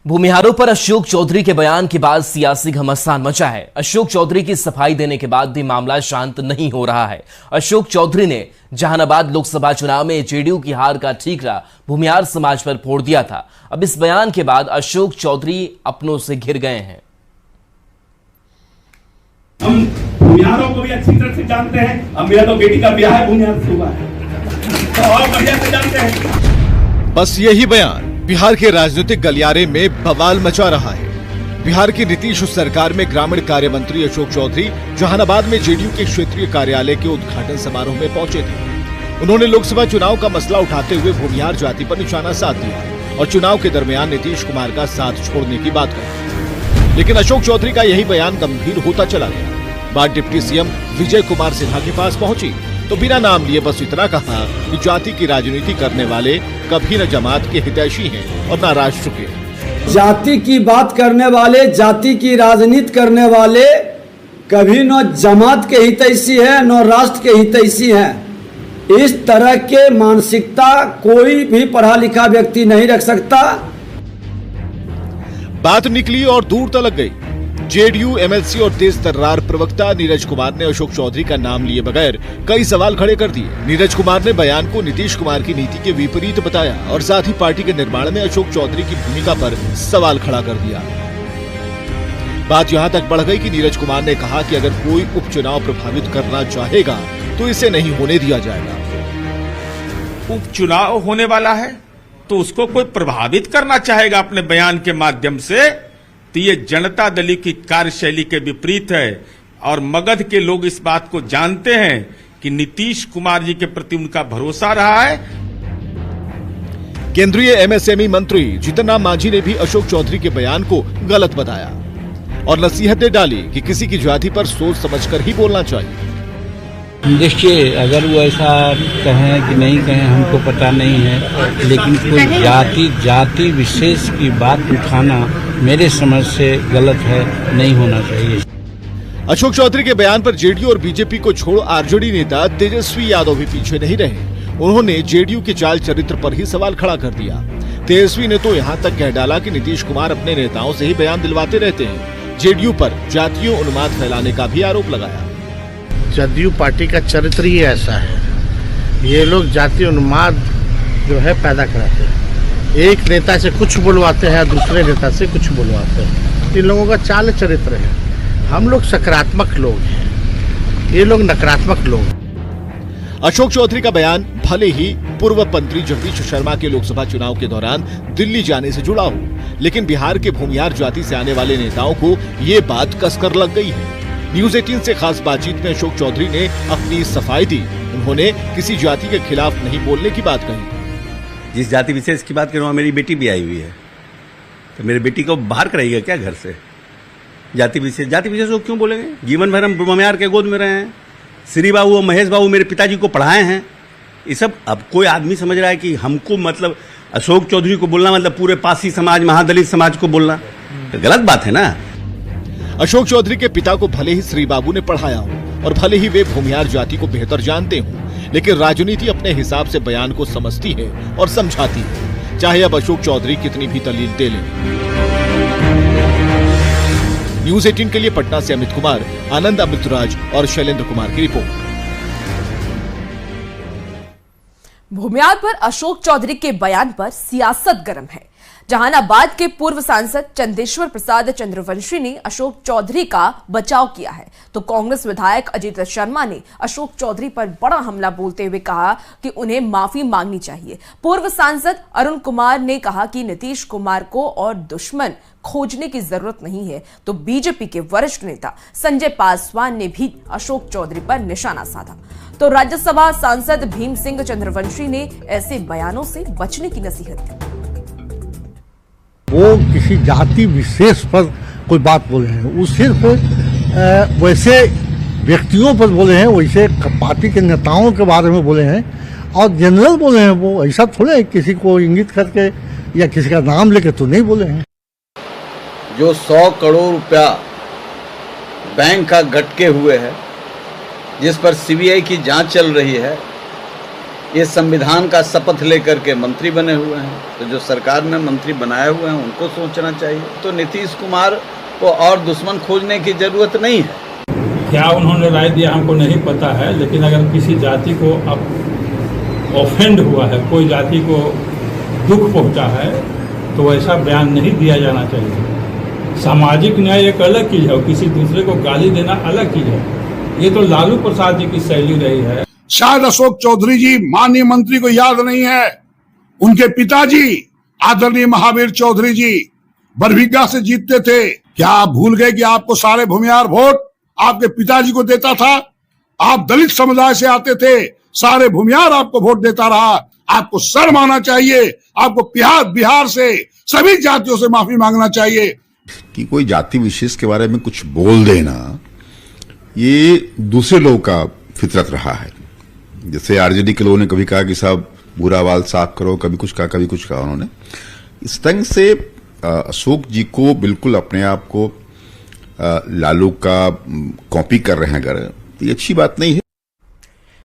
भूमिहारों पर अशोक चौधरी के बयान के बाद सियासी घमासान मचा है। अशोक चौधरी की सफाई देने के बाद भी मामला शांत नहीं हो रहा है। अशोक चौधरी ने जहानाबाद लोकसभा चुनाव में जेडीयू की हार का ठीकरा भूमिहार समाज पर फोड़ दिया था। अब इस बयान के बाद अशोक चौधरी अपनों से घिर गए हैं। हम भूमिहारों को भी अच्छी तरह से जानते हैं। अब मेरा तो बेटी का ब्याह है, भूमिहार से हुआ है, तो और बढ़िया से जानते हैं। बस यही बयान बिहार के राजनीतिक गलियारे में बवाल मचा रहा है। बिहार की नीतीश सरकार में ग्रामीण कार्य मंत्री अशोक चौधरी जहानाबाद में जेडीयू के क्षेत्रीय कार्यालय के उद्घाटन समारोह में पहुंचे थे। उन्होंने लोकसभा चुनाव का मसला उठाते हुए भूमिहार जाति पर निशाना साध दिया और चुनाव के दरमियान नीतीश कुमार का साथ छोड़ने की बात कही। लेकिन अशोक चौधरी का यही बयान गंभीर होता चला गया। बात डिप्टी सीएम विजय कुमार सिन्हा के पास पहुंची तो बिना नाम लिए बस इतना कहा कि जाति की राजनीति करने वाले कभी न जमात के हितैषी हैं और न राष्ट्र के। जाति की बात करने वाले, जाति की राजनीति करने वाले कभी न जमात के हितैषी है न राष्ट्र के हितैषी हैं। इस तरह के मानसिकता कोई भी पढ़ा लिखा व्यक्ति नहीं रख सकता। बात निकली और दूर तलक गई। जेडीयू एमएलसी और तेज तर्रार प्रवक्ता नीरज कुमार ने अशोक चौधरी का नाम लिए बगैर कई सवाल खड़े कर दिए। नीरज कुमार ने बयान को नीतीश कुमार की नीति के विपरीत बताया और साथ ही पार्टी के निर्माण में अशोक चौधरी की भूमिका पर सवाल खड़ा कर दिया। बात यहां तक बढ़ गई कि नीरज कुमार ने कहा कि अगर कोई उपचुनाव प्रभावित करना चाहेगा तो इसे नहीं होने दिया जाएगा। उपचुनाव होने वाला है तो उसको कोई प्रभावित करना चाहेगा अपने बयान के माध्यम से, तो ये जनता दल की कार्यशैली के विपरीत है। और मगध के लोग इस बात को जानते हैं कि नीतीश कुमार जी के प्रति उनका भरोसा रहा है। केंद्रीय एमएसएमई मंत्री जीतन राम मांझी ने भी अशोक चौधरी के बयान को गलत बताया और नसीहतें डाली कि किसी की जाति पर सोच समझकर ही बोलना चाहिए। देखिए, अगर वो ऐसा कहें कि नहीं कहें हमको पता नहीं है, लेकिन कोई जाति विशेष की बात उठाना मेरे समझ से गलत है, नहीं होना चाहिए। अशोक चौधरी के बयान पर जेडीयू और बीजेपी को छोड़ आरजेडी नेता तेजस्वी यादव भी पीछे नहीं रहे। उन्होंने जेडीयू के चाल चरित्र पर ही सवाल खड़ा कर दिया। तेजस्वी ने तो यहाँ तक कह डाला कि नीतीश कुमार अपने नेताओं से ही बयान दिलवाते रहते हैं। जेडीयू पर जातीय उन्माद फैलाने का भी आरोप लगाया। जदयू पार्टी का चरित्र ही ऐसा है, ये लोग जातीय उन्माद जो है पैदा कराते हैं। एक नेता से कुछ बुलवाते हैं, दूसरे नेता से कुछ बुलवाते हैं। इन लोगों का चाल चरित्र है। हम लोग सकारात्मक लोग हैं, ये लोग नकारात्मक लोग। अशोक चौधरी का बयान भले ही पूर्व मंत्री जगदीश शर्मा के लोकसभा चुनाव के दौरान दिल्ली जाने से जुड़ा हो, लेकिन बिहार के भूमिहार जाति से आने वाले नेताओं को ये बात कसकर लग गई है। न्यूज 18 से खास बातचीत में अशोक चौधरी ने अपनी सफाई दी। उन्होंने किसी जाति के खिलाफ नहीं बोलने की बात कही। जिस जाति विशेष की बात कर रहा हूँ, मेरी बेटी भी आई हुई है, तो मेरी बेटी को बाहर कराइएगा क्या घर से? जाति विशेष को क्यों बोलेंगे? जीवन भर हम भूमिहार के गोद में रहे हैं। श्री बाबू और महेश बाबू मेरे पिताजी को पढ़ाए हैं। ये सब अब कोई आदमी समझ रहा है कि हमको मतलब अशोक चौधरी को बोलना मतलब पूरे पासी समाज, महादलित समाज को बोलना, तो गलत बात है ना। अशोक चौधरी के पिता को भले ही श्री बाबू ने पढ़ाया हो और भले ही वे भूमिहार जाति को बेहतर जानते हों, लेकिन राजनीति अपने हिसाब से बयान को समझती है और समझाती है, चाहे अब अशोक चौधरी कितनी भी दलील दे लें। न्यूज 18 के लिए पटना से अमित कुमार, आनंद अमृतराज और शैलेंद्र कुमार की रिपोर्ट। भूमिहार पर अशोक चौधरी के बयान पर सियासत गर्म है। जहानाबाद के पूर्व सांसद चंदेश्वर प्रसाद चंद्रवंशी ने अशोक चौधरी का बचाव किया है, तो कांग्रेस विधायक अजीत शर्मा ने अशोक चौधरी पर बड़ा हमला बोलते हुए कहा कि उन्हें माफी मांगनी चाहिए। पूर्व सांसद अरुण कुमार ने कहा कि नीतीश कुमार को और दुश्मन खोजने की जरूरत नहीं है, तो बीजेपी के वरिष्ठ नेता संजय पासवान ने भी अशोक चौधरी पर निशाना साधा। तो राज्यसभा सांसद भीम सिंह चंद्रवंशी ने ऐसे बयानों से बचने की नसीहत दी। वो किसी जाति विशेष पर कोई बात बोले हैं, वो सिर्फ वैसे व्यक्तियों पर बोले हैं, वैसे पार्टी के नेताओं के बारे में बोले हैं और जनरल बोले हैं। वो ऐसा थोड़े किसी को इंगित करके या किसी का नाम लेके तो नहीं बोले हैं। जो 100 करोड़ रुपया बैंक का गटके हुए है, जिस पर सीबीआई की जांच चल रही है, ये संविधान का शपथ लेकर के मंत्री बने हुए हैं, तो जो सरकार में मंत्री बनाए हुए हैं उनको सोचना चाहिए। तो नीतीश कुमार को और दुश्मन खोजने की जरूरत नहीं है। क्या उन्होंने राय दिया हमको नहीं पता है, लेकिन अगर किसी जाति को अब ऑफेंड हुआ है, कोई जाति को दुख पहुंचा है, तो ऐसा बयान नहीं दिया जाना चाहिए। सामाजिक न्याय एक अलग चीज है और किसी दूसरे को गाली देना अलग चीज है। ये तो लालू प्रसाद जी की शैली रही है। शायद अशोक चौधरी जी माननीय मंत्री को याद नहीं है, उनके पिताजी आदरणीय महावीर चौधरी जी बरभिग्गा से जीतते थे। क्या आप भूल गए कि आपको सारे भूमिहार वोट आपके पिताजी को देता था? आप दलित समुदाय से आते थे, सारे भूमिहार आपको वोट देता रहा। आपको शर्म आना चाहिए। आपको बिहार से सभी जातियों से माफी मांगना चाहिए। कि कोई जाति विशेष के बारे में कुछ बोल देना, ये दूसरे लोगों का फितरत रहा है। जैसे आरजेडी के लोगों ने कभी कहा कि साहब बुरा बाल साफ करो, कभी कुछ कहा उन्होंने। इस ढंग से अशोक जी को बिल्कुल अपने आप को लालू का कॉपी कर रहे हैं अगर, तो ये अच्छी बात नहीं है।